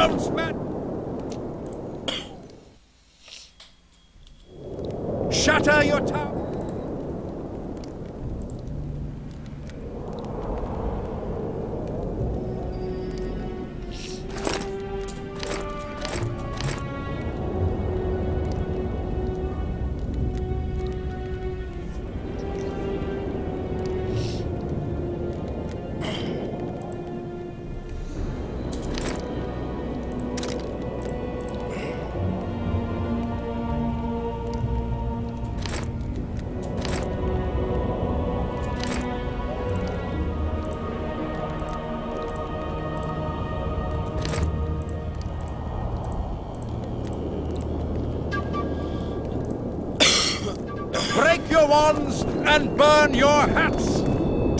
Helmsman! Shatter your tower! Break your wands and burn your hats!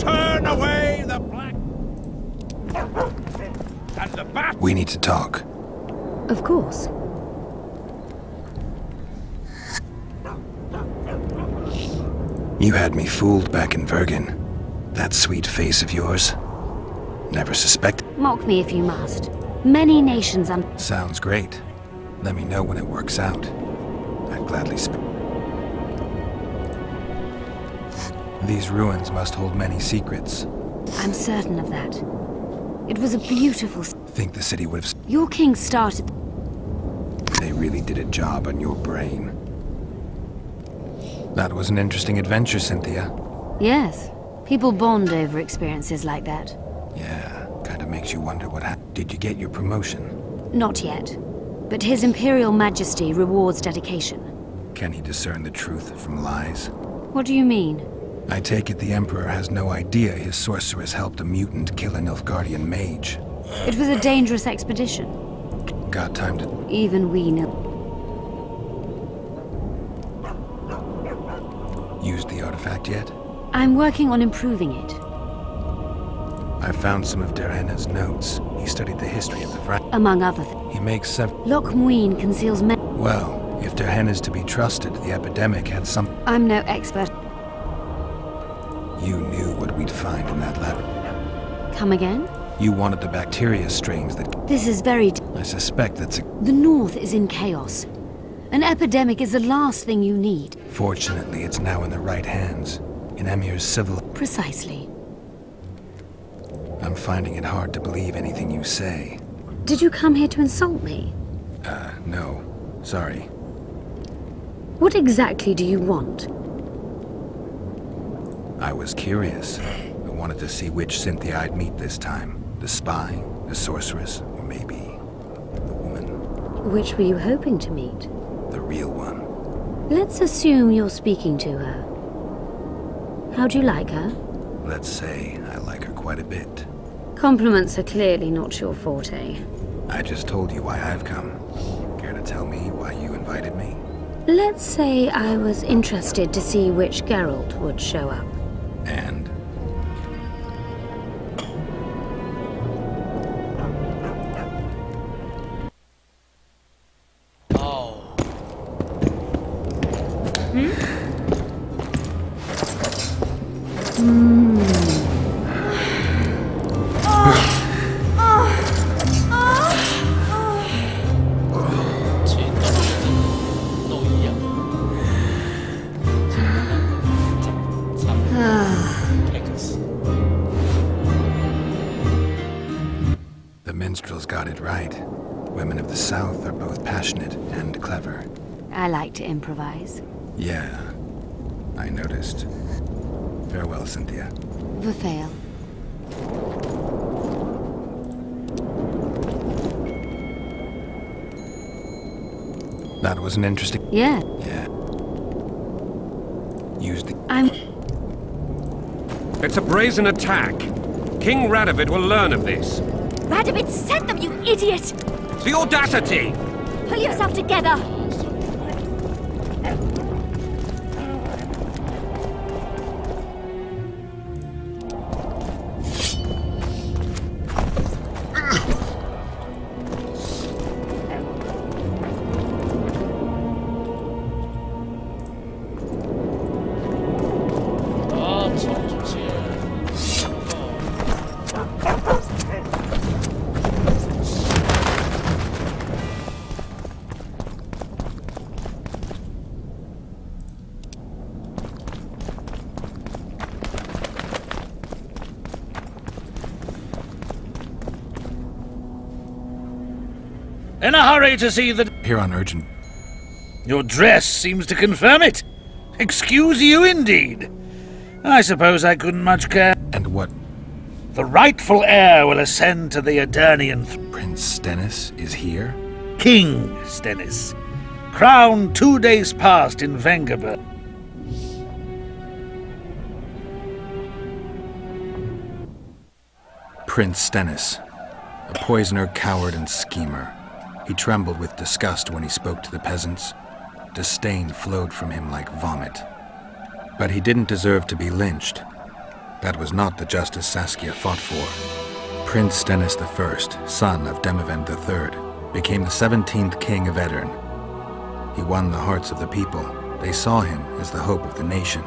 Turn away the black... and the bat... We need to talk. Of course. You had me fooled back in Vergen. That sweet face of yours. Never suspected. Mock me if you must. Many nations Sounds great. Let me know when it works out. I'd gladly These ruins must hold many secrets. I'm certain of that. It was a beautiful... Think the city would have... Your king started... They really did a job on your brain. That was an interesting adventure, Cynthia. Yes. People bond over experiences like that. Yeah, kind of makes you wonder what happened. Did you get your promotion? Not yet. But His Imperial Majesty rewards dedication. Can he discern the truth from lies? What do you mean? I take it the Emperor has no idea his sorceress helped a mutant kill a Nilfgaardian mage. It was a dangerous expedition. Got time to... Even we know. Used the artifact yet? I'm working on improving it. I found some of Derhenna's notes. He studied the history of the Among other things. He makes several... Loch Muin conceals many... Well, if Derhenna's to be trusted, the epidemic had some... I'm no expert. You knew what we'd find in that lab. Come again? You wanted the bacteria strains that... This is very... I suspect that's a... The North is in chaos. An epidemic is the last thing you need. Fortunately, it's now in the right hands. In Emir's civil... Precisely. I'm finding it hard to believe anything you say. Did you come here to insult me? No. Sorry. What exactly do you want? I was curious. I wanted to see which Cynthia I'd meet this time. The spy, the sorceress, or maybe the woman. Which were you hoping to meet? The real one. Let's assume you're speaking to her. How do you like her? Let's say I like her quite a bit. Compliments are clearly not your forte. I just told you why I've come. Care to tell me why you invited me? Let's say I was interested to see which Geralt would show up. And? Oh. The minstrels got it right. Women of the South are both passionate and clever. I like to improvise. Yeah, I noticed. Farewell, Cynthia. Vafail. That was an interesting... Yeah. Yeah. Use the... It's a brazen attack. King Radovid will learn of this. Radovid sent them, you idiot! The audacity! Pull yourself together! In a hurry to see the... Here on urgent... Your dress seems to confirm it. Excuse you indeed. I suppose I couldn't much care. And what? The rightful heir will ascend to the Eternian throne. Prince Stennis is here? King Stennis. Crowned 2 days past in Vengerberg. Prince Stennis. A poisoner, coward, and schemer. He trembled with disgust when he spoke to the peasants. Disdain flowed from him like vomit. But he didn't deserve to be lynched. That was not the justice Saskia fought for. Prince Stennis I, son of Demavend III, became the 17th king of Aedirn. He won the hearts of the people. They saw him as the hope of the nation.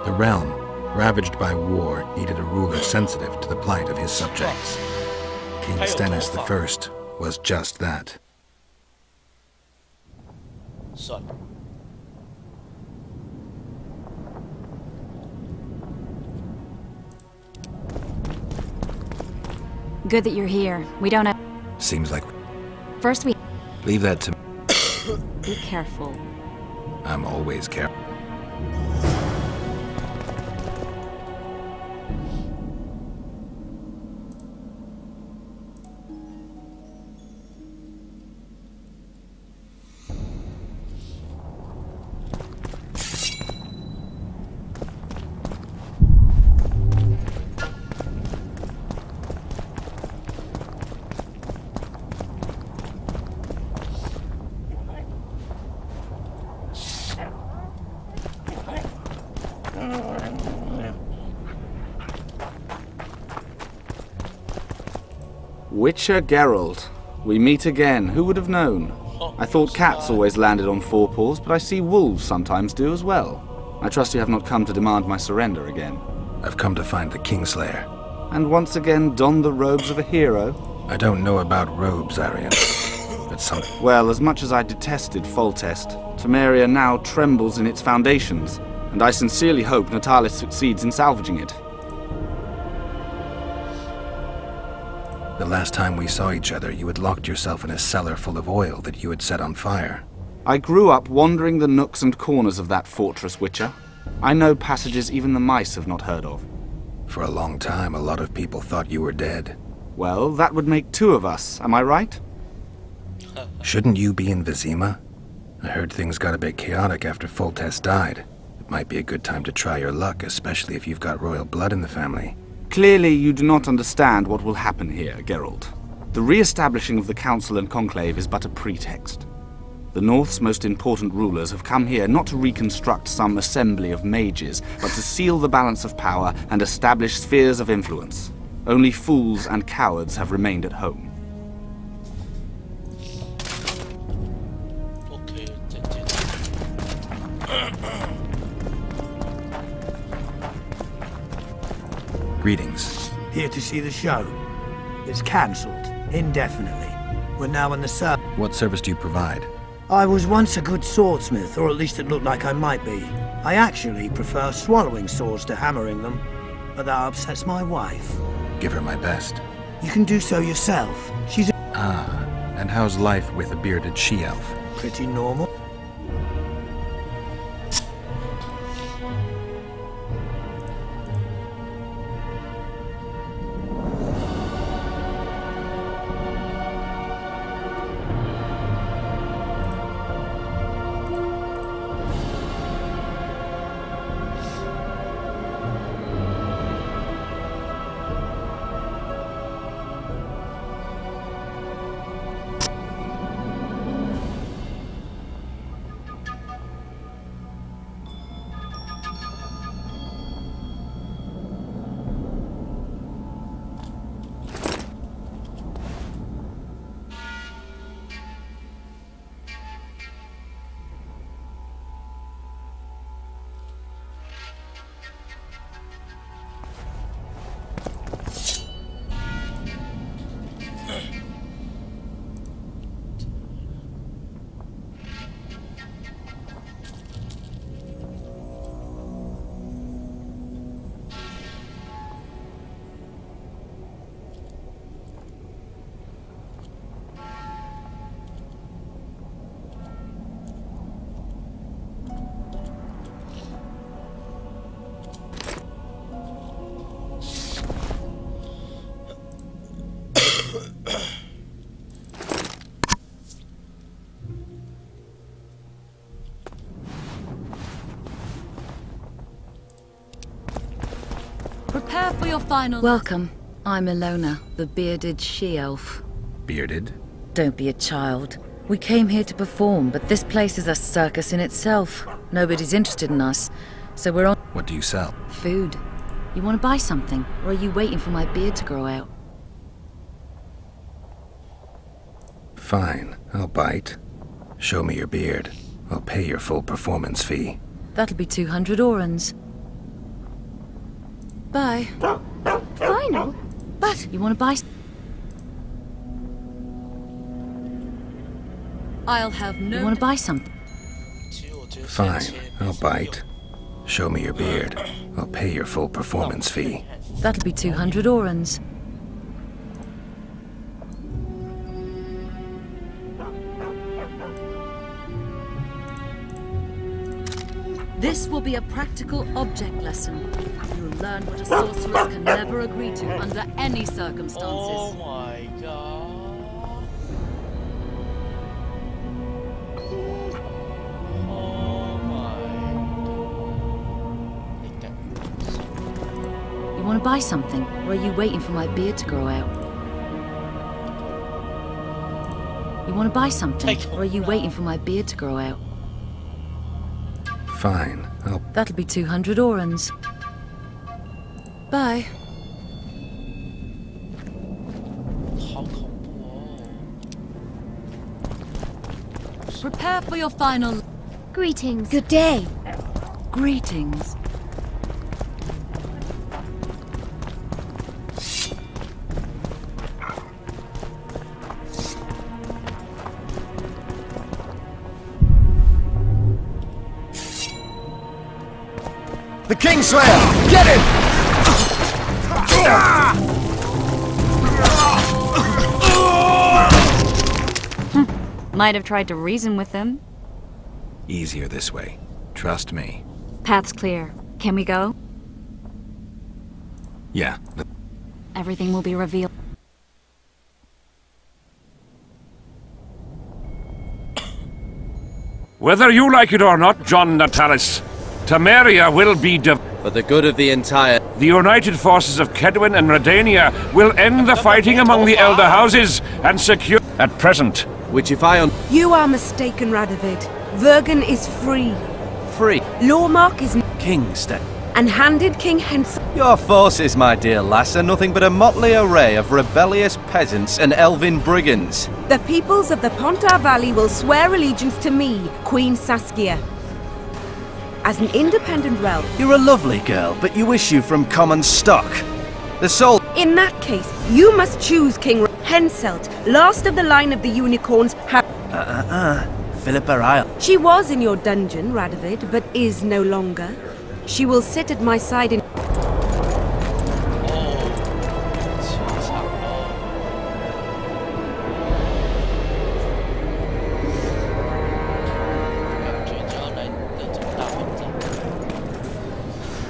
The realm, ravaged by war, needed a ruler sensitive to the plight of his subjects. King Stennis I was just that. Son. Good that you're here. We don't have... Seems like... First we... Leave that to me. Be careful. I'm always careful. Witcher Geralt. We meet again. Who would have known? I thought cats always landed on four paws, but I see wolves sometimes do as well. I trust you have not come to demand my surrender again. I've come to find the Kingslayer. And once again don the robes of a hero? I don't know about robes, Arian, but some... Well, as much as I detested Foltest, Temeria now trembles in its foundations, and I sincerely hope Natalis succeeds in salvaging it. The last time we saw each other, you had locked yourself in a cellar full of oil that you had set on fire. I grew up wandering the nooks and corners of that fortress, Witcher. I know passages even the mice have not heard of. For a long time, a lot of people thought you were dead. Well, that would make two of us, am I right? Shouldn't you be in Vizima? I heard things got a bit chaotic after Foltest died. It might be a good time to try your luck, especially if you've got royal blood in the family. Clearly, you do not understand what will happen here, Geralt. The re-establishing of the Council and Conclave is but a pretext. The North's most important rulers have come here not to reconstruct some assembly of mages, but to seal the balance of power and establish spheres of influence. Only fools and cowards have remained at home. Greetings. Here to see the show. It's cancelled, indefinitely. We're now in the What service do you provide? I was once a good swordsmith, or at least it looked like I might be. I actually prefer swallowing swords to hammering them, but that upsets my wife. Give her my best. You can do so yourself. She's Ah, and how's life with a bearded she-elf? pretty normal. Prepare for your final... Welcome. I'm Ilona, the bearded she-elf. Bearded? Don't be a child. We came here to perform, but this place is a circus in itself. Nobody's interested in us, so we're on... What do you sell? Food. You want to buy something, or are you waiting for my beard to grow out? Fine, I'll bite. Show me your beard. I'll pay your full performance fee. That'll be 200 orans. Bye. Final? But You want to buy... I'll have no... You want to buy something? Fine, I'll bite. Show me your beard. I'll pay your full performance fee. That'll be 200 orans. This will be a practical object lesson. You'll learn what a sorceress can never agree to under any circumstances. Oh my god. Oh my god. You want to buy something, or are you waiting for my beard to grow out? You want to buy something, or are you waiting for my beard to grow out? Fine, I'll... That'll be 200 orans. Bye. 好恐怖哦。 Prepare for your final... greetings. Good day. Greetings. The Kingslayer! Get him! Might have tried to reason with them. Easier this way. Trust me. Path's clear. Can we go? Yeah, Everything will be revealed. Whether you like it or not, John Natalis, Temeria will be For the good of the entire... The united forces of Kedwin and Redania will end the fighting among the Elder Houses and secure... At present. Which if I... You are mistaken, Radovid. Vergen is free. Free. Lormark is... Kingston. And handed King Hensel... Your forces, my dear lass, are nothing but a motley array of rebellious peasants and elven brigands. The peoples of the Pontar Valley will swear allegiance to me, Queen Saskia. As an independent realm... You're a lovely girl, but you issue from common stock. The soul... In that case, you must choose King Henselt, last of the line of the unicorns. Philippa Isle. She was in your dungeon, Radovid, but is no longer. She will sit at my side in...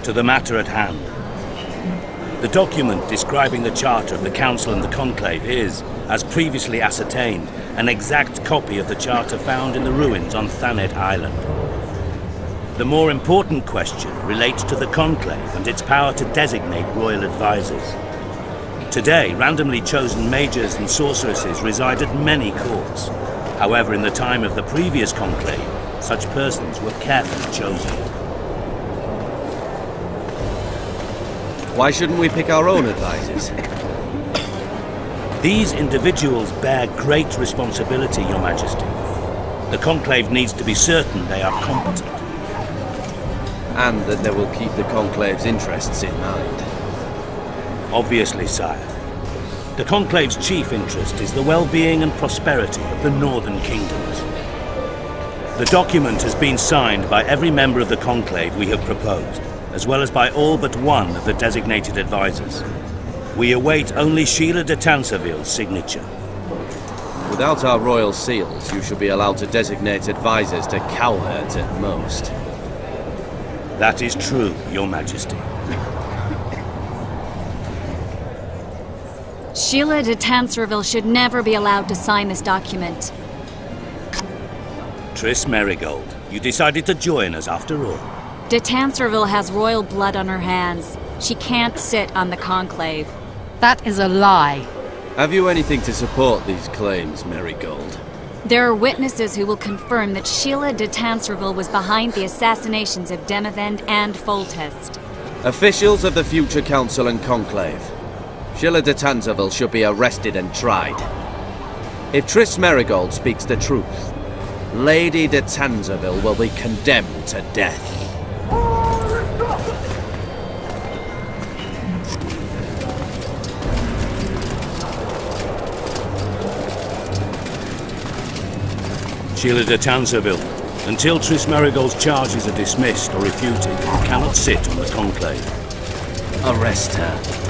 To the matter at hand. The document describing the charter of the Council and the Conclave is, as previously ascertained, an exact copy of the charter found in the ruins on Thanet Island. The more important question relates to the Conclave and its power to designate royal advisors. Today, randomly chosen mages and sorceresses reside at many courts. However, in the time of the previous Conclave, such persons were carefully chosen. Why shouldn't we pick our own advisors? These individuals bear great responsibility, Your Majesty. The Conclave needs to be certain they are competent. And that they will keep the Conclave's interests in mind. Obviously, sire. The Conclave's chief interest is the well-being and prosperity of the Northern Kingdoms. The document has been signed by every member of the Conclave we have proposed, as well as by all but one of the designated advisors. We await only Sheila de Tanseville's signature. Without our royal seals, you should be allowed to designate advisors to cowherds at most. That is true, Your Majesty. Sheila de Tanserville should never be allowed to sign this document. Triss Merigold, you decided to join us after all. De Tanserville has royal blood on her hands. She can't sit on the Conclave. That is a lie. Have you anything to support these claims, Merigold? There are witnesses who will confirm that Sheila de Tanserville was behind the assassinations of ep.End and Foltest. Officials of the future Council and Conclave. Sheila de Tanserville should be arrested and tried. If Triss Merigold speaks the truth, Lady de Tanserville will be condemned to death. Sheila de Tanserville, until Triss Merigold's charges are dismissed or refuted, you cannot sit on the Conclave. Arrest her.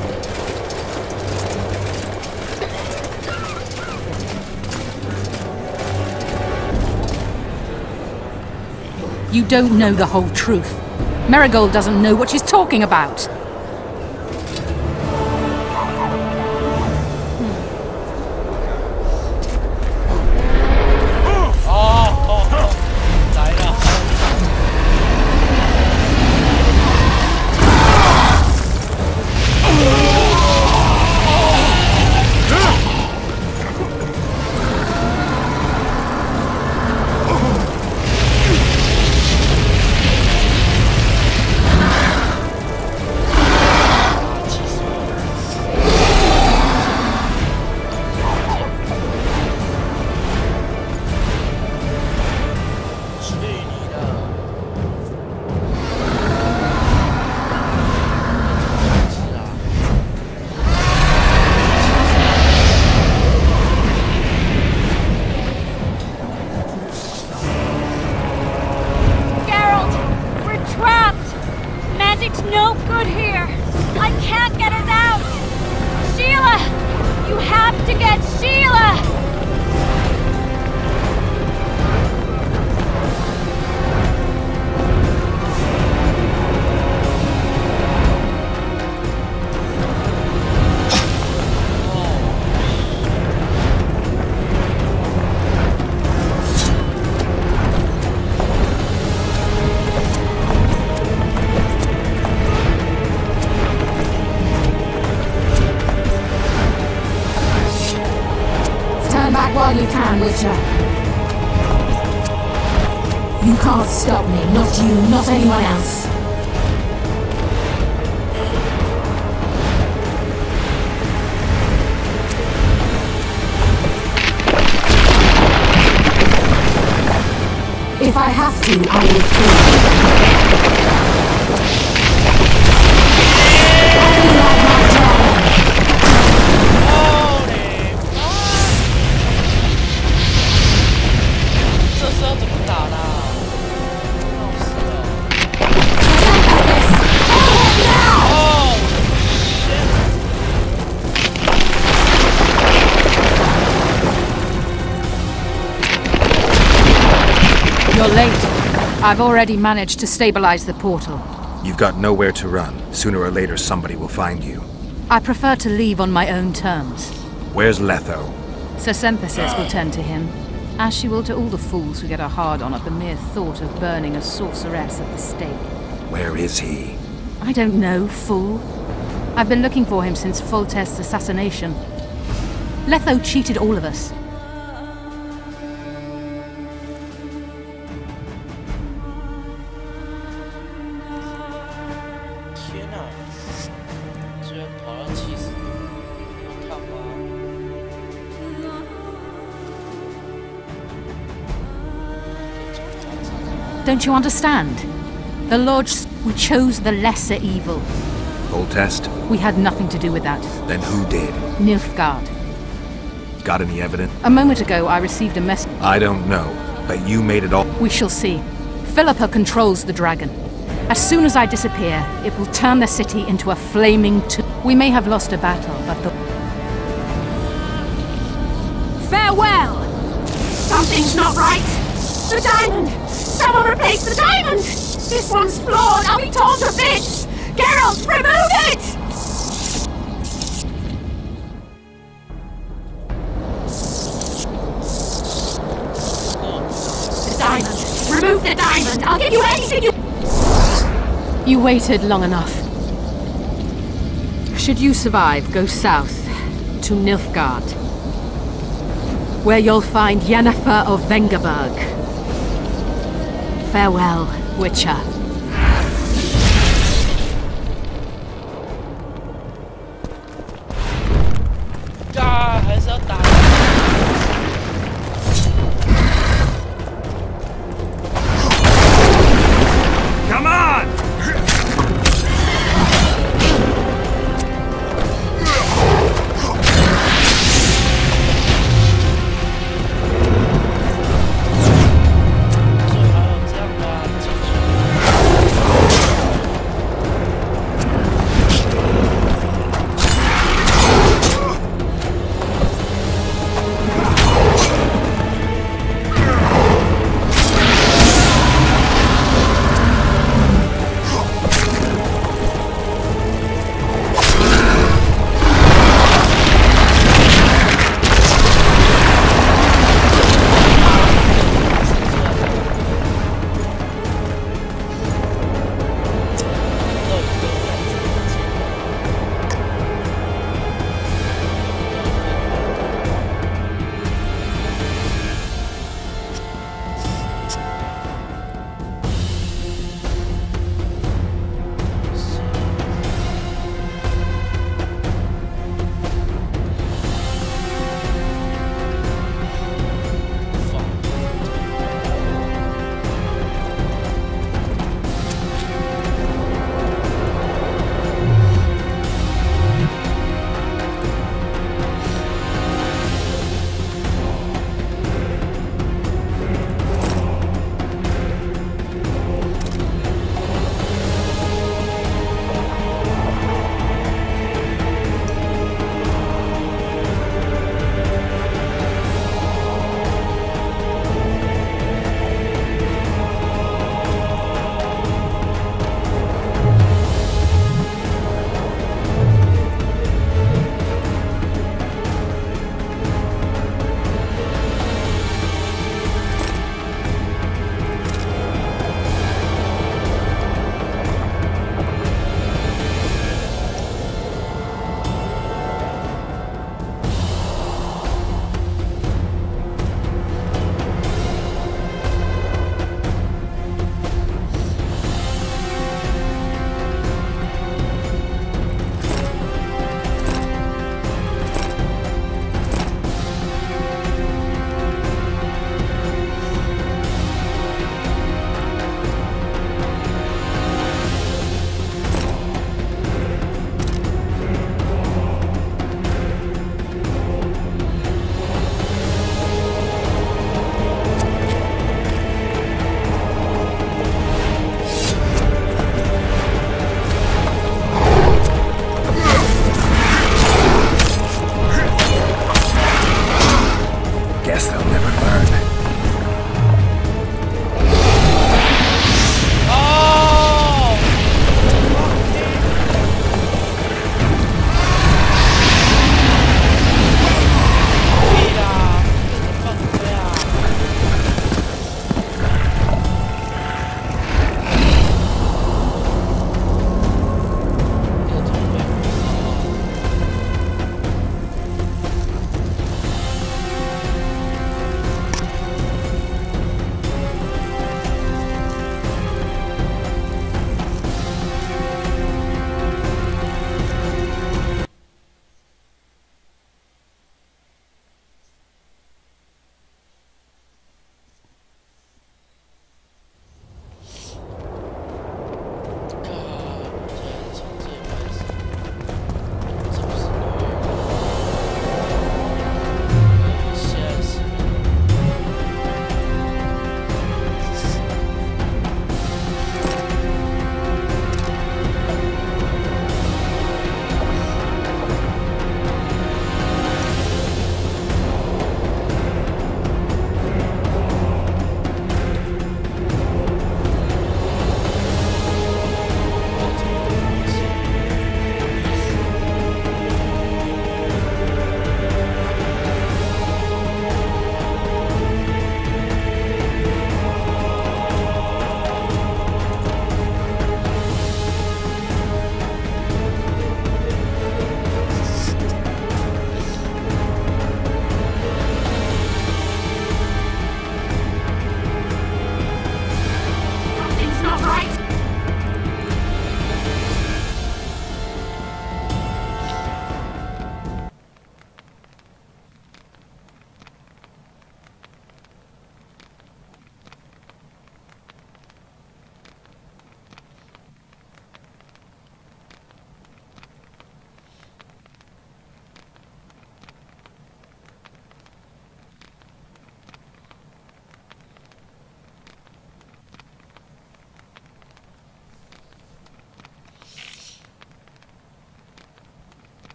You don't know the whole truth. Merigold doesn't know what she's talking about. No good here. I can't get us out. Sheila! You have to get Sheila! While you can, Witcher. You can't stop me, not you, not anyone else. If I have to, I will kill you. I'll be like my dragon. You're late. I've already managed to stabilize the portal. You've got nowhere to run. Sooner or later, somebody will find you. I prefer to leave on my own terms. Where's Letho? Sir Synthesis will tend to him, as she will to all the fools who get a hard-on at the mere thought of burning a sorceress at the stake. Where is he? I don't know, fool. I've been looking for him since Foltest's assassination. Letho cheated all of us. Don't you understand? The Lodge, we chose the lesser evil. Foltest? We had nothing to do with that. Then who did? Nilfgaard. Got any evidence? A moment ago, I received a message. I don't know, but you made it all. We shall see. Philippa controls the dragon. As soon as I disappear, it will turn the city into a flaming We may have lost a battle, but the... Farewell! Something's not right! The diamond! Someone replace the diamond! This one's flawed! I'll be torn to bits! Geralt, remove it! You waited long enough. Should you survive, go south to Nilfgaard, where you'll find Yennefer of Vengerberg. Farewell, Witcher. Come on!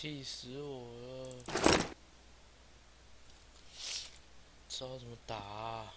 气死我了！知道怎么打啊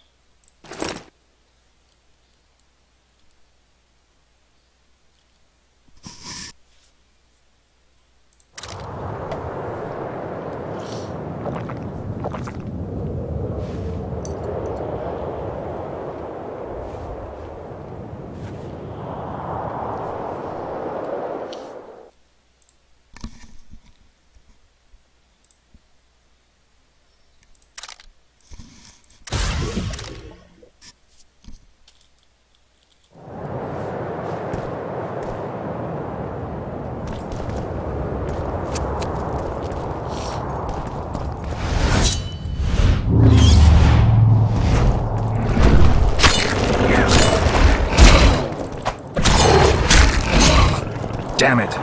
？Damn it!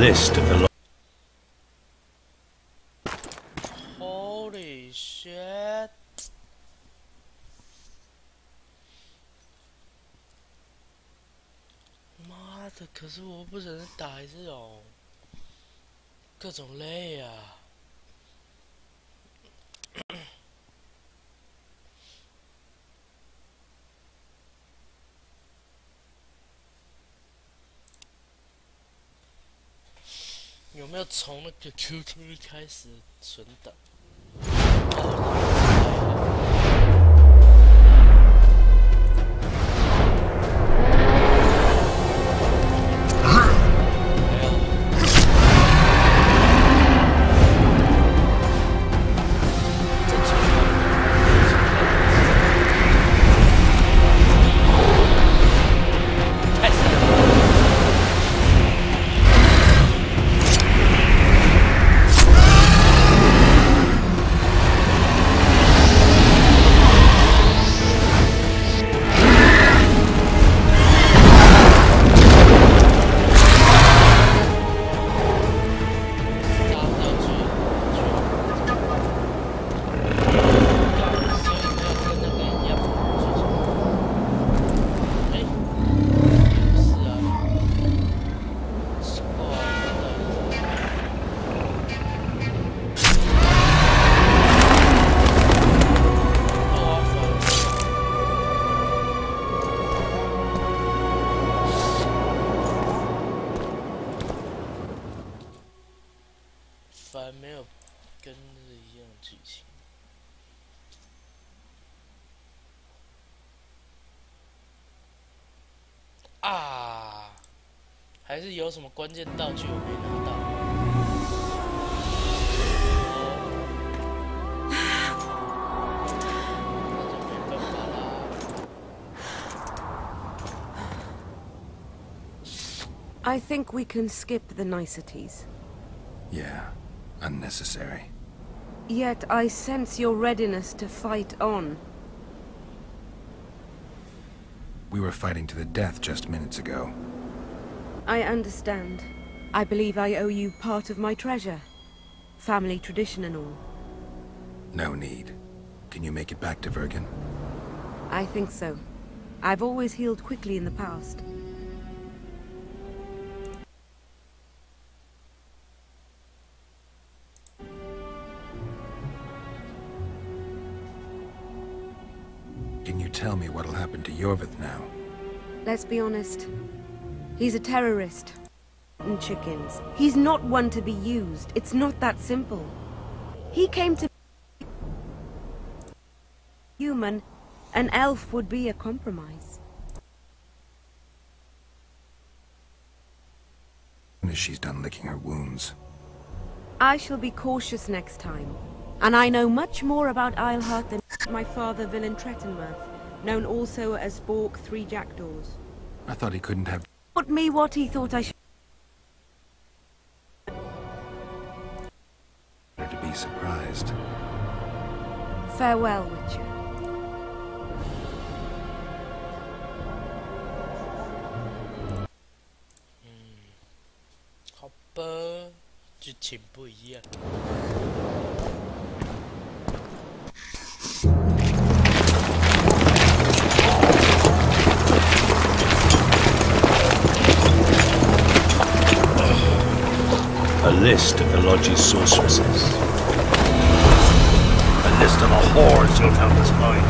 list of the Holy shit！ 妈的！可是我不能打这种各种类啊！有没有从那个 QQ 开始存档？反而没有跟着一样剧情。啊，还是有什么关键道具我没拿到。那就没办法啦。I think we can skip the niceties. Yeah, unnecessary. Yet I sense your readiness to fight on. We were fighting to the death just minutes ago. I understand. I believe I owe you part of my treasure. Family tradition and all. No need. Can you make it back to Vergen? I think so. I've always healed quickly in the past. Can you tell me what'll happen to Yorvith now? Let's be honest. He's a terrorist. And chickens. He's not one to be used. It's not that simple. He came to human. An elf would be a compromise. As soon as she's done licking her wounds. I shall be cautious next time. And I know much more about Eilhart than my father, Villain Trettenworth, known also as Bork 3 Jackdaws. I thought he couldn't have Taught me what he thought I should. to be surprised. Farewell, Witcher. Hopper, 剧情不一样。A list of the Lodge's sorceresses. A list of the hordes you'll help us find.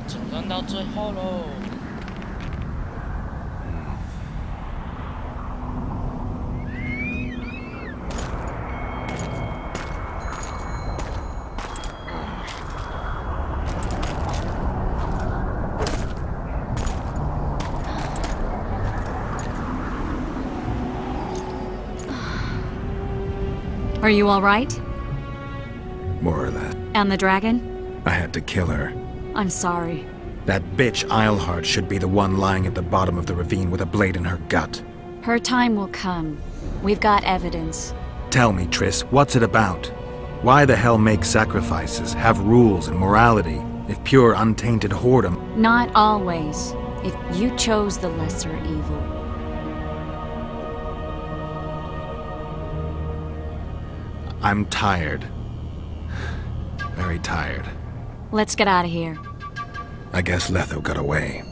整段到最后喽。Are you all right? More or less. And the dragon? I had to kill her. I'm sorry. That bitch Eilhart should be the one lying at the bottom of the ravine with a blade in her gut. Her time will come. We've got evidence. Tell me, Triss, what's it about? Why the hell make sacrifices, have rules and morality, if pure untainted whoredom? Not always. If you chose the lesser evil. I'm tired. Very tired. Let's get out of here. I guess Letho got away.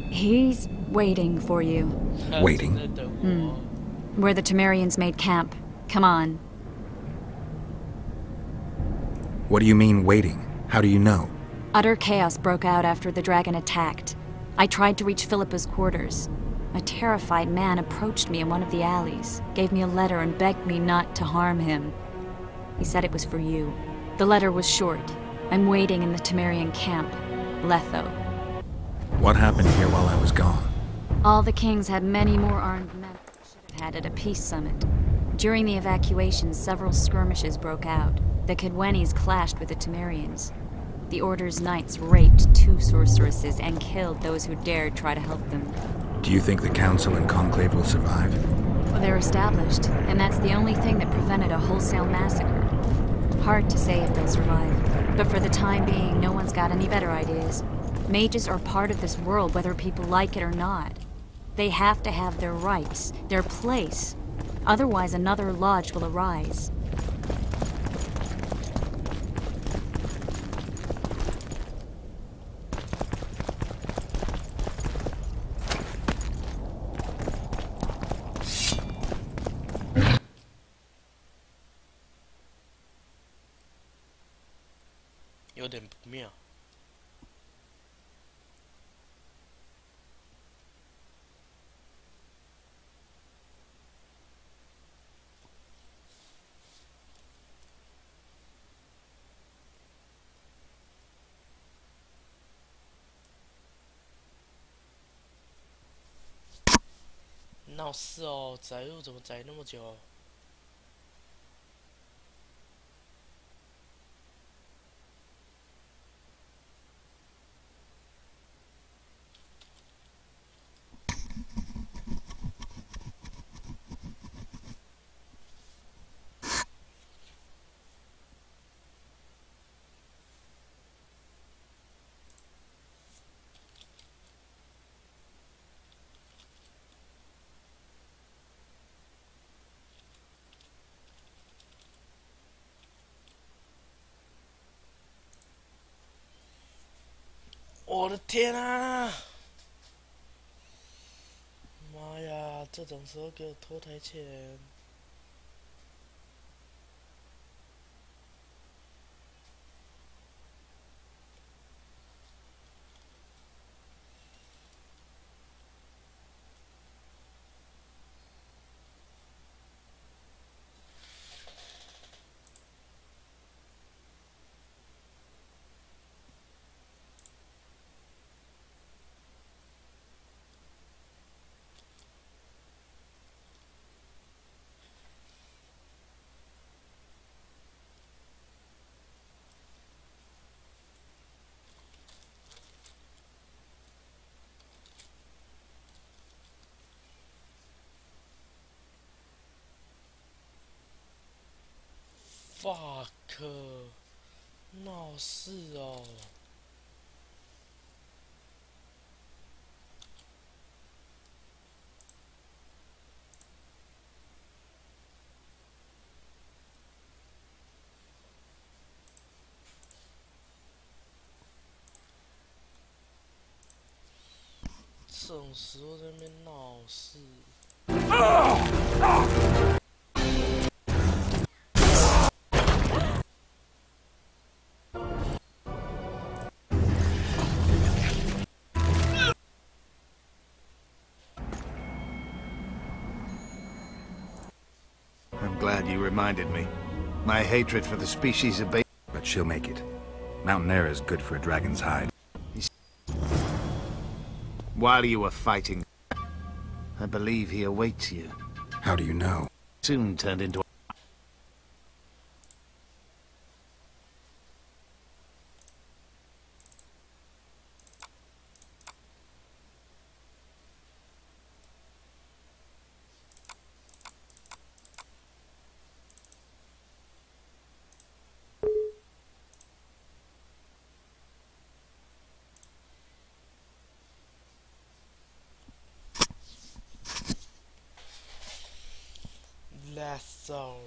He's waiting for you. Waiting? Where the Temerians made camp. Come on. What do you mean, waiting? How do you know? Utter chaos broke out after the dragon attacked. I tried to reach Philippa's quarters. A terrified man approached me in one of the alleys, gave me a letter and begged me not to harm him. He said it was for you. The letter was short. I'm waiting in the Temerian camp. Letho. What happened here while I was gone? All the kings had many more armed men than they should have had at a peace summit. During the evacuation, several skirmishes broke out. The Kedwenis clashed with the Temerians. The Order's knights raped 2 sorceresses and killed those who dared try to help them. Do you think the Council and Conclave will survive? Well, they're established, and that's the only thing that prevented a wholesale massacre. Hard to say if they'll survive, but for the time being, no one's got any better ideas. Mages are part of this world, whether people like it or not. They have to have their rights, their place. Otherwise, another lodge will arise.有点不妙。闹事哦，载入怎么载那么久？我的天啊！妈呀，这种时候给我拖台前。fuck， 闹事哦！这种时候在那边闹事。Glad you reminded me. My hatred for the species of bait. But she'll make it. Mountain air is good for a dragon's hide. While you were fighting, I believe he awaits you. How do you know? Soon turned into Lasso.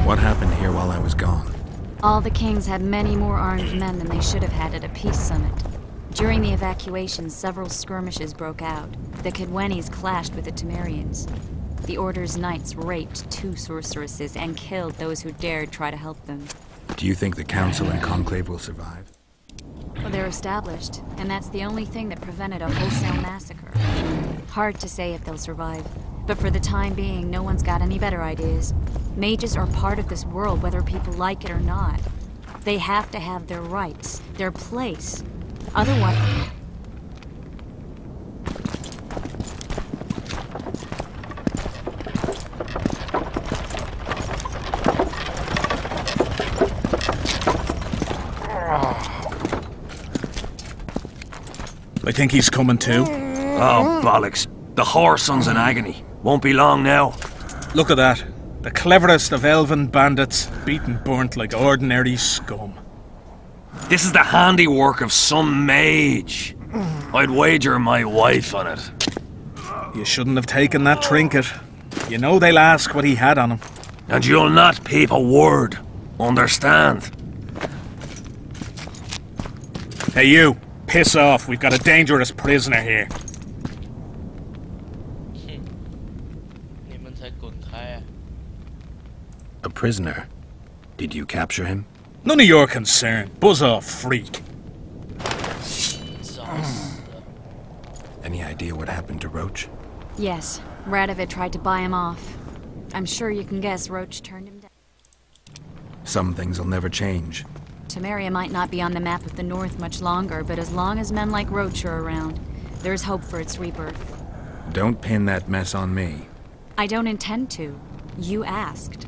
What happened here while I was gone? All the kings had many more armed men than they should have had at a peace summit. During the evacuation, several skirmishes broke out. The Kedwenis clashed with the Temerians. The Order's knights raped 2 sorceresses and killed those who dared try to help them. Do you think the Council and Conclave will survive? Well, they're established, and that's the only thing that prevented a wholesale massacre. Hard to say if they'll survive, but for the time being, no one's got any better ideas. Mages are part of this world, whether people like it or not. They have to have their rights, their place. Otherwise... I think he's coming too. Oh, bollocks. The whoreson's in agony. Won't be long now. Look at that. The cleverest of elven bandits, beaten burnt like ordinary scum. This is the handiwork of some mage. I'd wager my wife on it. You shouldn't have taken that trinket. You know they'll ask what he had on him. And you'll not peep a word. Understand? Hey you, piss off. We've got a dangerous prisoner here. A prisoner? Did you capture him? None of your concern. Buzz off, freak. Any idea what happened to Roach? Yes, Radovid tried to buy him off. I'm sure you can guess Roach turned him down. Some things will never change. Temeria might not be on the map of the North much longer, but as long as men like Roach are around, there's hope for its rebirth. Don't pin that mess on me. I don't intend to. You asked.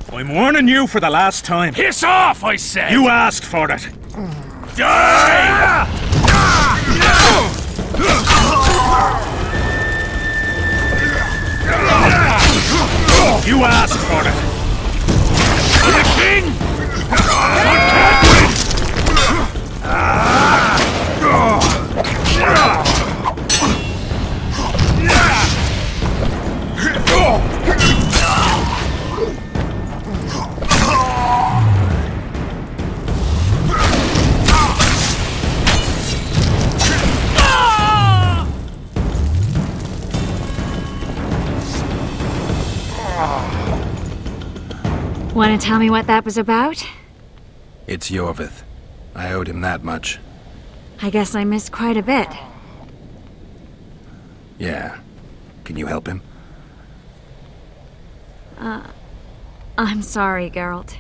I'm warning you for the last time. Piss off, I said! You asked for it. Die! You asked for it. For the king! For Want to tell me what that was about? It's Yorvith. I owed him that much. I guess I missed quite a bit. Yeah. Can you help him? I'm sorry, Geralt.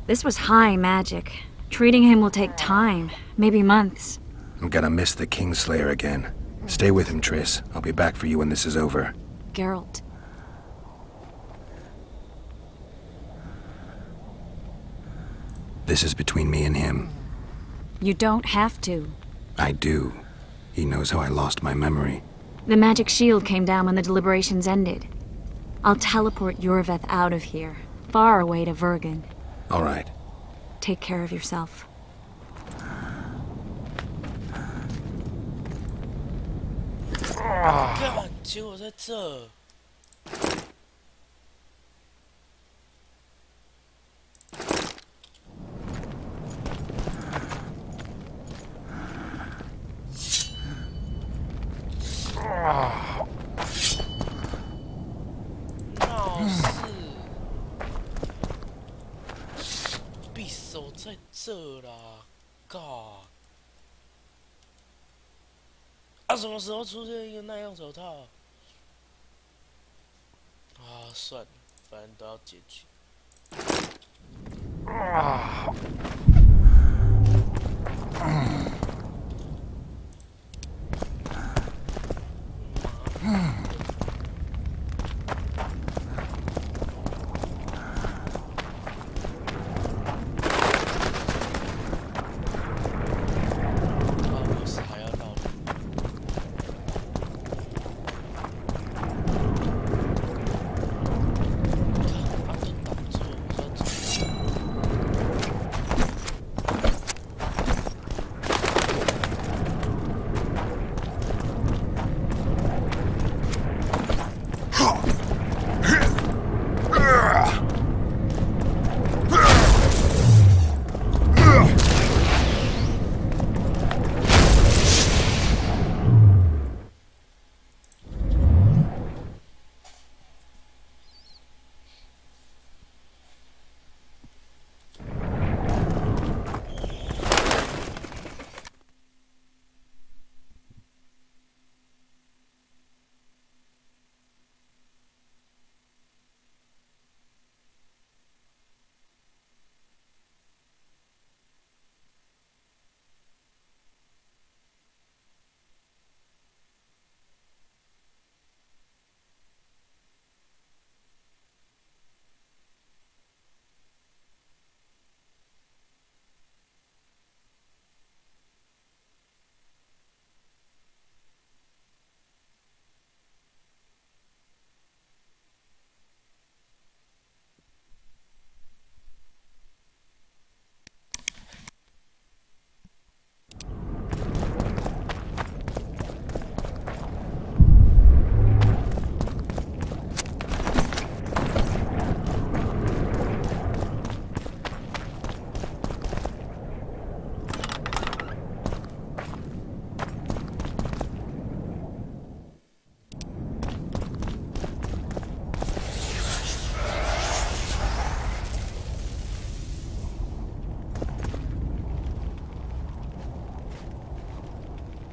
This was high magic. Treating him will take time, maybe months. I'm gonna miss the Kingslayer again. Stay with him, Triss. I'll be back for you when this is over. Geralt. This is between me and him. You don't have to. I do. He knows how I lost my memory. The magic shield came down when the deliberations ended. I'll teleport Yorvith out of here, far away to Vergen. All right. Take care of yourself.干，结果在这。闹事，匕首在这啦，God！啊，什么时候出现一个那样手套？啊，算了，反正都要解决。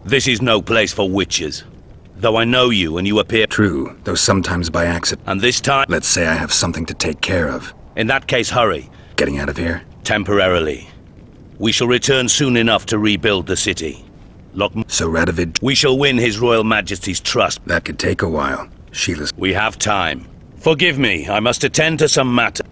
This is no place for witches. Though I know you and you appear... True, though sometimes by accident. And this time... Let's say I have something to take care of. In that case, hurry. Getting out of here? Temporarily. We shall return soon enough to rebuild the city. So Radovid... We shall win His Royal Majesty's trust. That could take a while. Sheila's... We have time. Forgive me, I must attend to some matter.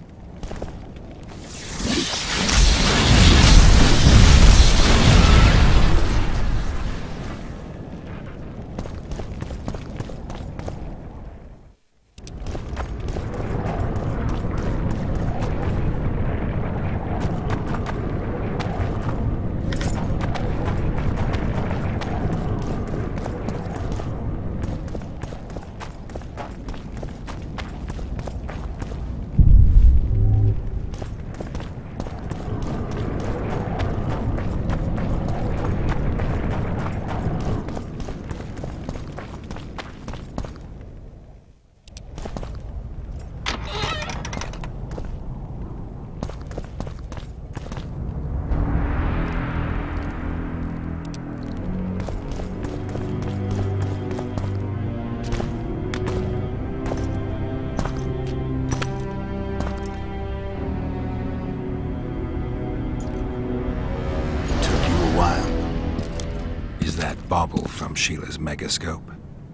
Bauble from Sheila's megascope.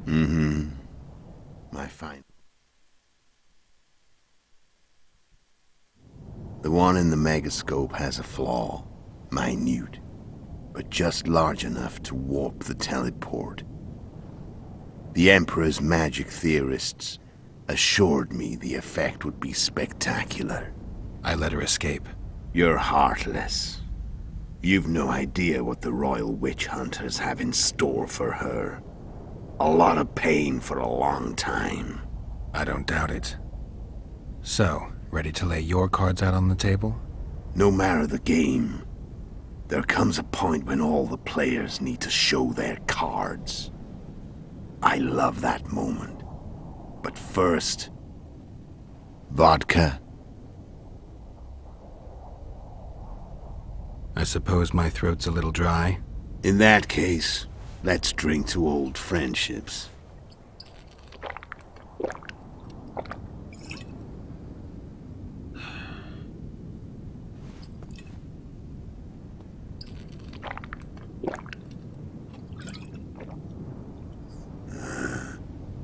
Mm-hmm. I find. The one in the megascope has a flaw. Minute. But just large enough to warp the teleport. The Emperor's magic theorists assured me the effect would be spectacular. I let her escape. You're heartless. You've no idea what the Royal Witch Hunters have in store for her. A lot of pain for a long time. I don't doubt it. So, ready to lay your cards out on the table? No matter the game, there comes a point when all the players need to show their cards. I love that moment. But first... vodka. I suppose my throat's a little dry. In that case, let's drink to old friendships.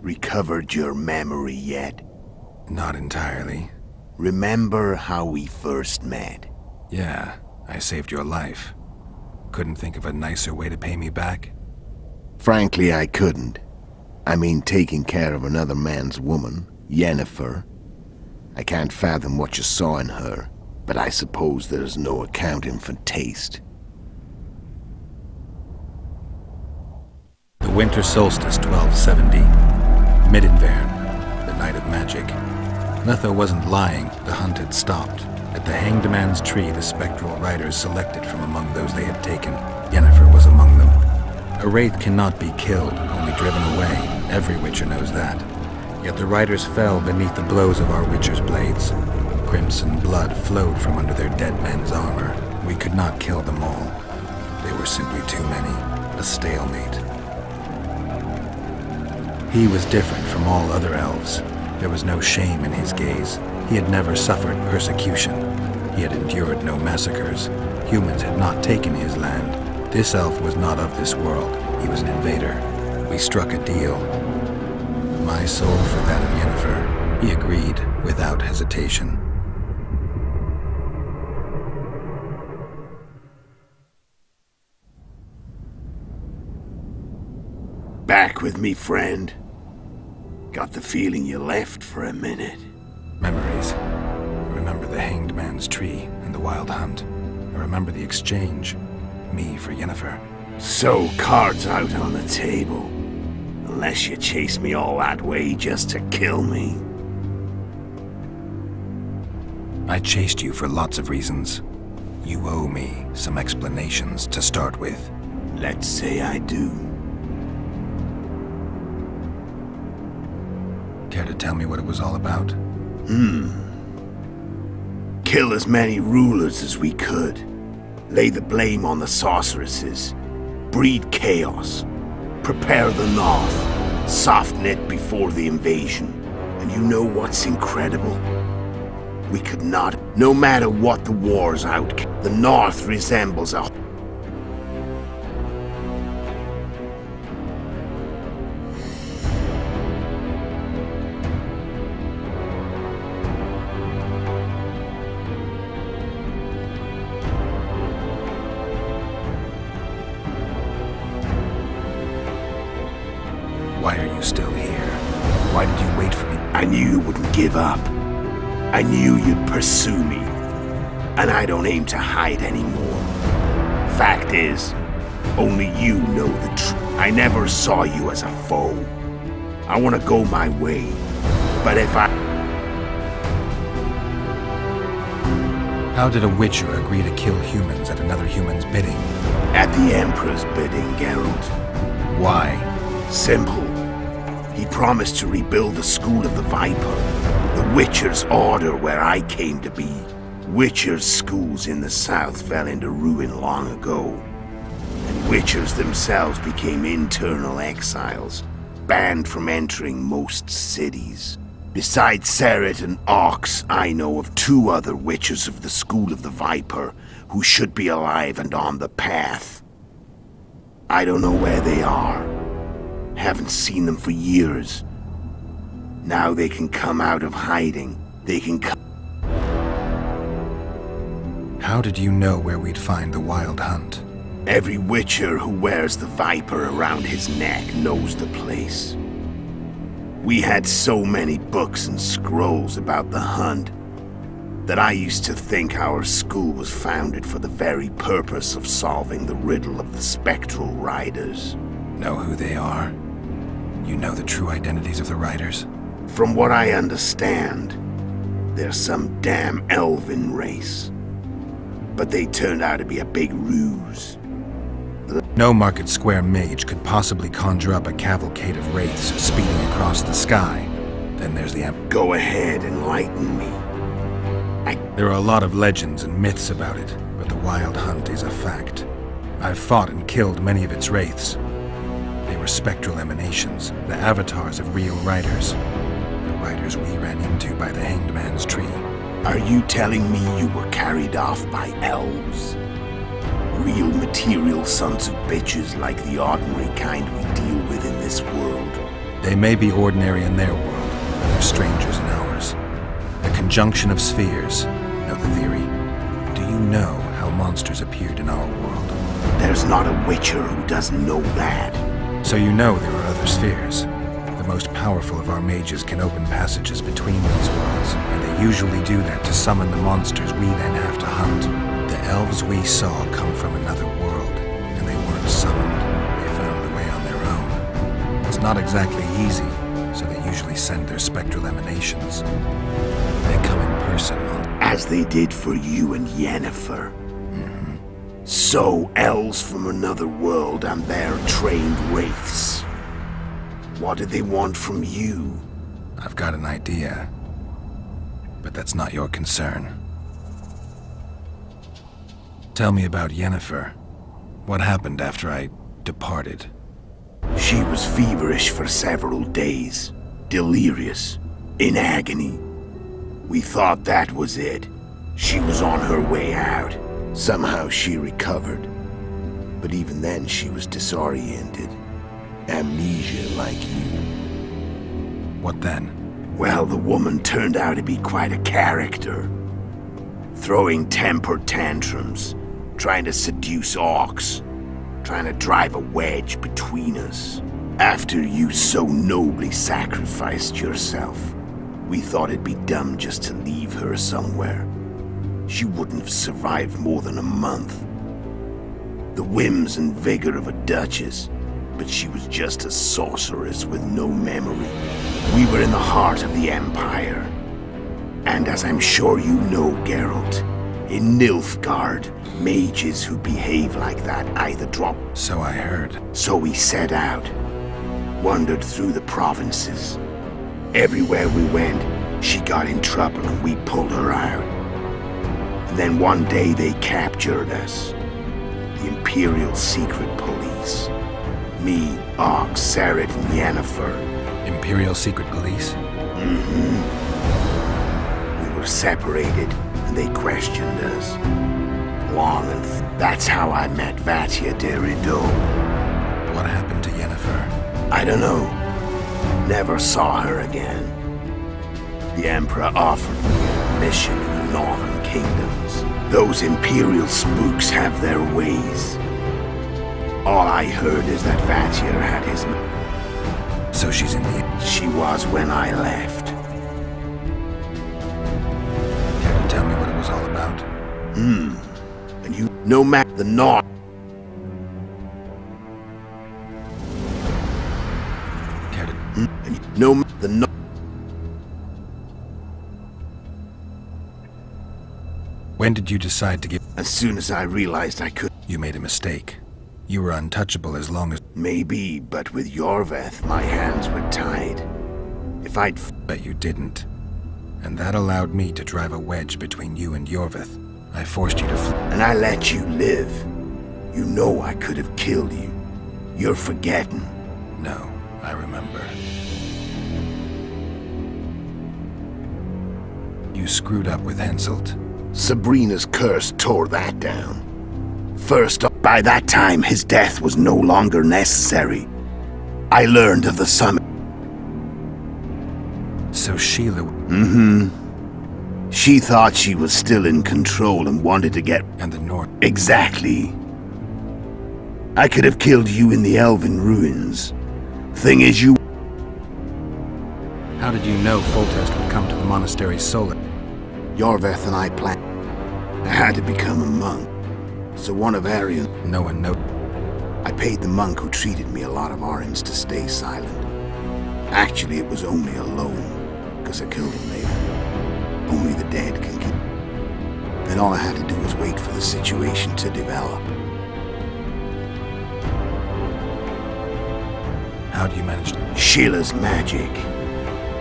Recovered your memory yet? Not entirely. Remember how we first met? Yeah. I saved your life. Couldn't think of a nicer way to pay me back? Frankly, I couldn't. I mean, taking care of another man's woman, Yennefer. I can't fathom what you saw in her, but I suppose there's no accounting for taste. The winter solstice 1270. Midinvern, the night of magic. Letho wasn't lying, the hunt had stopped. At the Hanged Man's Tree, the spectral riders selected from among those they had taken. Yennefer was among them. A wraith cannot be killed, only driven away. Every witcher knows that. Yet the riders fell beneath the blows of our witcher's blades. Crimson blood flowed from under their dead men's armor. We could not kill them all. They were simply too many. A stalemate. He was different from all other elves. There was no shame in his gaze. He had never suffered persecution. He had endured no massacres. Humans had not taken his land. This elf was not of this world. He was an invader. We struck a deal. My soul for that of Yennefer. He agreed without hesitation. Back with me, friend. Got the feeling you left for a minute. Memories. I remember the Hanged Man's Tree and the Wild Hunt. I remember the exchange. Me for Yennefer. So, cards out on the table. Unless you chase me all that way just to kill me. I chased you for lots of reasons. You owe me some explanations to start with. Let's say I do. Care to tell me what it was all about? Kill as many rulers as we could. Lay the blame on the sorceresses. Breed chaos. Prepare the North. Soften it before the invasion. And you know what's incredible? We could not, no matter what the war's outcome, the North resembles a... Why are you still here? Why did you wait for me? I knew you wouldn't give up. I knew you'd pursue me. And I don't aim to hide anymore. Fact is, only you know the truth. I never saw you as a foe. I want to go my way. But if I... How did a Witcher agree to kill humans at another human's bidding? At the Emperor's bidding, Geralt. Why? Simple. He promised to rebuild the School of the Viper. The Witcher's order where I came to be. Witcher's schools in the south fell into ruin long ago. And Witchers themselves became internal exiles, banned from entering most cities. Besides Seret and Ox, I know of 2 other Witchers of the School of the Viper who should be alive and on the path. I don't know where they are. Haven't seen them for years. Now they can come out of hiding. They can come... How did you know where we'd find the Wild Hunt? Every Witcher who wears the Viper around his neck knows the place. We had so many books and scrolls about the hunt that I used to think our school was founded for the very purpose of solving the riddle of the spectral riders. Know who they are? You know the true identities of the riders? From what I understand, they're some damn elven race. But they turned out to be a big ruse. No Market Square mage could possibly conjure up a cavalcade of wraiths speeding across the sky. Then there's the Go ahead, enlighten me. There are a lot of legends and myths about it, but the Wild Hunt is a fact. I've fought and killed many of its wraiths. They were spectral emanations, the avatars of real riders. The riders we ran into by the Hanged Man's Tree. Are you telling me you were carried off by elves? Real material sons of bitches like the ordinary kind we deal with in this world? They may be ordinary in their world, but they're strangers in ours. The conjunction of spheres, know the theory? Do you know how monsters appeared in our world? There's not a Witcher who doesn't know that. So you know there are other spheres. The most powerful of our mages can open passages between these worlds, and they usually do that to summon the monsters we then have to hunt. The elves we saw come from another world, and they weren't summoned. They found the way on their own. It's not exactly easy, so they usually send their spectral emanations. They come in person as they did for you and Yennefer. So, elves from another world and their trained wraiths. What did they want from you? I've got an idea, but that's not your concern. Tell me about Yennefer. What happened after I departed? She was feverish for several days, delirious, in agony. We thought that was it. She was on her way out. Somehow she recovered. But even then she was disoriented. Amnesia like you. What then? Well, the woman turned out to be quite a character. Throwing temper tantrums, trying to seduce orcs, trying to drive a wedge between us. After you so nobly sacrificed yourself, we thought it'd be dumb just to leave her somewhere. She wouldn't have survived more than a month. The whims and vigor of a duchess, but she was just a sorceress with no memory. We were in the heart of the Empire. And as I'm sure you know, Geralt, in Nilfgaard, mages who behave like that either drop... So I heard. So we set out, wandered through the provinces. Everywhere we went, she got in trouble and we pulled her out. And then one day they captured us. The Imperial Secret Police. Me, Og, Sarit, and Yennefer. Imperial Secret Police? Mm-hmm. We were separated, and they questioned us. Long and that's how I met Vatia de Rideau. What happened to Yennefer? I don't know. Never saw her again. The Emperor offered me a mission in the Northern Kingdoms. Those Imperial spooks have their ways. All I heard is that Vatia had his... So she's in the... She was when I left. Care to tell me what it was all about? And you know the North... Care to... And you know the North... When did you decide to give... As soon as I realized I could... You made a mistake. You were untouchable as long as... Maybe, but with Yorveth, my hands were tied. If I'd... But you didn't. And that allowed me to drive a wedge between you and Yorveth. I forced you to And I let you live. You know I could have killed you. You're forgetting. No, I remember. You screwed up with Henselt. Sabrina's curse tore that down. First up, by that time, his death was no longer necessary. I learned of the summit. So Sheila... Mm-hmm. She thought she was still in control and wanted to get... And the North... Exactly. I could have killed you in the Elven ruins. Thing is, you... How did you know Foltest would come to the monastery's solar? Yorveth and I planned... I had to become a monk. So one of Arian... No one knows. I paid the monk who treated me a lot of orange to stay silent. Actually, it was only a loan, because I killed him later. Only the dead can kill. Then all I had to do was wait for the situation to develop. How do you manage to... Sheila's magic.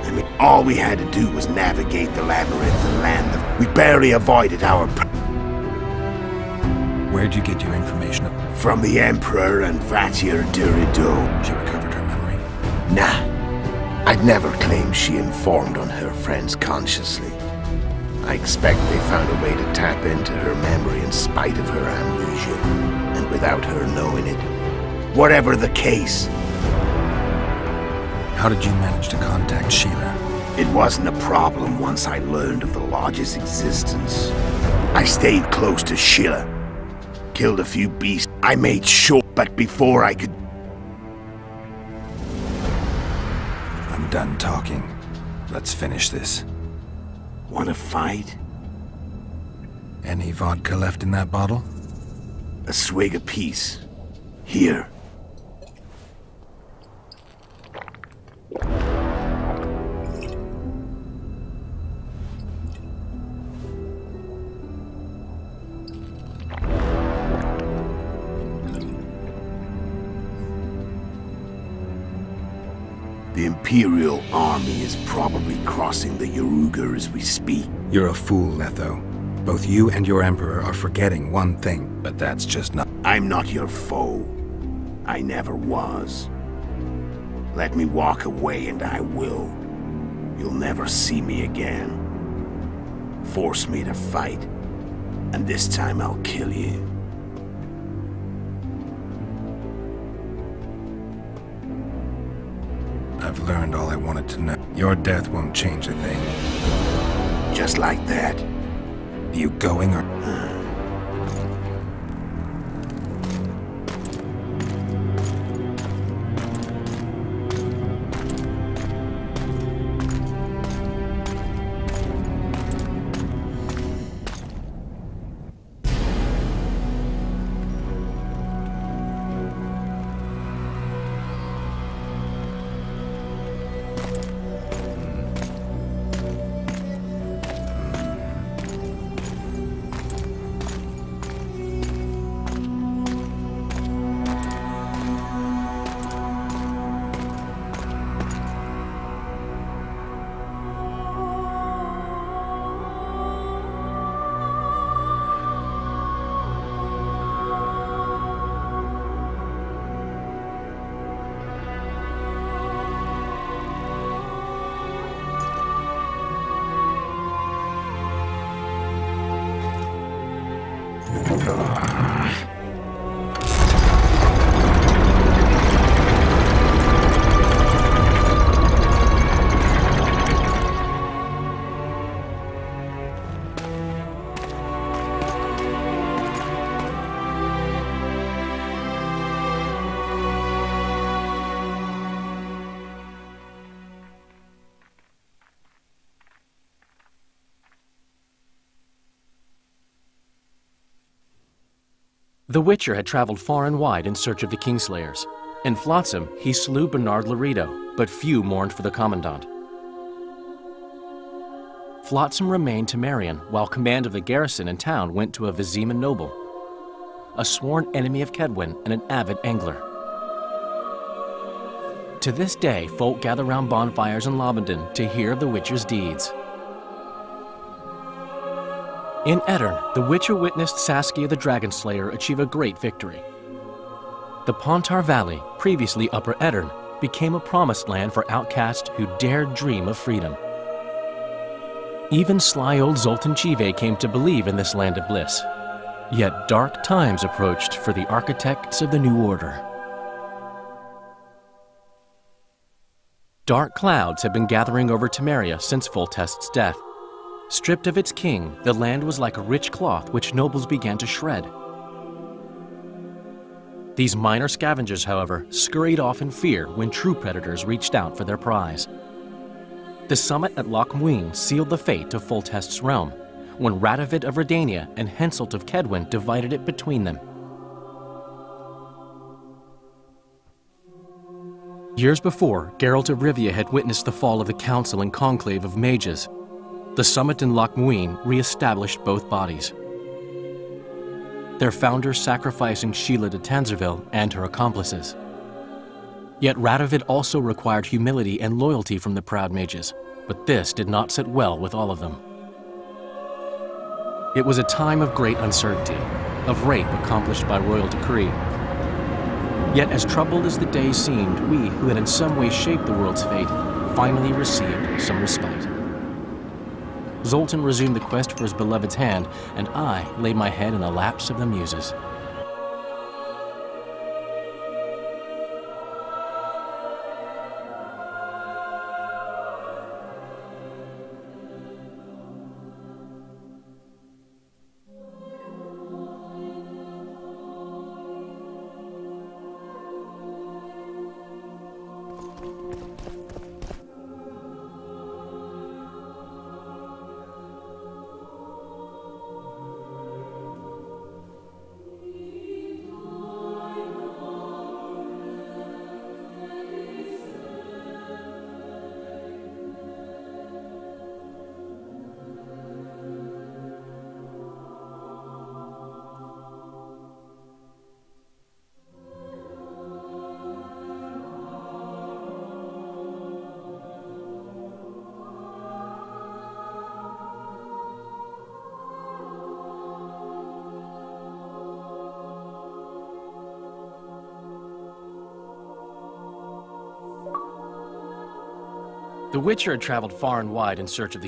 I mean, all we had to do was navigate the labyrinth and land them. We barely avoided our... Where'd you get your information? From the Emperor and Vatia de Rideau. She recovered her memory? Nah. I'd never claimed she informed on her friends consciously. I expect they found a way to tap into her memory in spite of her amnesia, and without her knowing it. Whatever the case. How did you manage to contact Sheila? It wasn't a problem once I learned of the Lodge's existence. I stayed close to Sheila. Killed a few beasts. I made sure, but before I could... I'm done talking. Let's finish this. Wanna fight? Any vodka left in that bottle? A swig apiece. Here. The Imperial army is probably crossing the Yaruga as we speak. You're a fool, Letho. Both you and your Emperor are forgetting one thing, but that's just not... I'm not your foe. I never was. Let me walk away and I will. You'll never see me again. Force me to fight, and this time I'll kill you. I've learned all I wanted to know. Your death won't change a thing. Just like that. You going or... The Witcher had traveled far and wide in search of the Kingslayers. In Flotsam, he slew Bernard Laredo, but few mourned for the Commandant. Flotsam remained Temerian, while command of the garrison and town went to a Vizima noble, a sworn enemy of Kedwin and an avid angler. To this day, folk gather round bonfires in Lobendon to hear of the Witcher's deeds. In Edirn, the Witcher witnessed Saskia the Dragonslayer achieve a great victory. The Pontar Valley, previously Upper Edirn, became a promised land for outcasts who dared dream of freedom. Even sly old Zoltan Chive came to believe in this land of bliss. Yet dark times approached for the architects of the New Order. Dark clouds had been gathering over Temeria since Foltest's death. Stripped of its king, the land was like a rich cloth which nobles began to shred. These minor scavengers, however, scurried off in fear when true predators reached out for their prize. The summit at Loch Muin sealed the fate of Foltest's realm, when Radovid of Redania and Henselt of Kedwin divided it between them. Years before, Geralt of Rivia had witnessed the fall of the Council and Conclave of Mages. The summit in Loch Muin re-established both bodies, their founders sacrificing Sheila de Tanzerville and her accomplices. Yet Radovid also required humility and loyalty from the proud mages, but this did not sit well with all of them. It was a time of great uncertainty, of rape accomplished by royal decree. Yet as troubled as the days seemed, we, who had in some way shaped the world's fate, finally received some respite. Zoltan resumed the quest for his beloved's hand, and I laid my head in the laps of the muses. The Witcher had traveled far and wide in search of the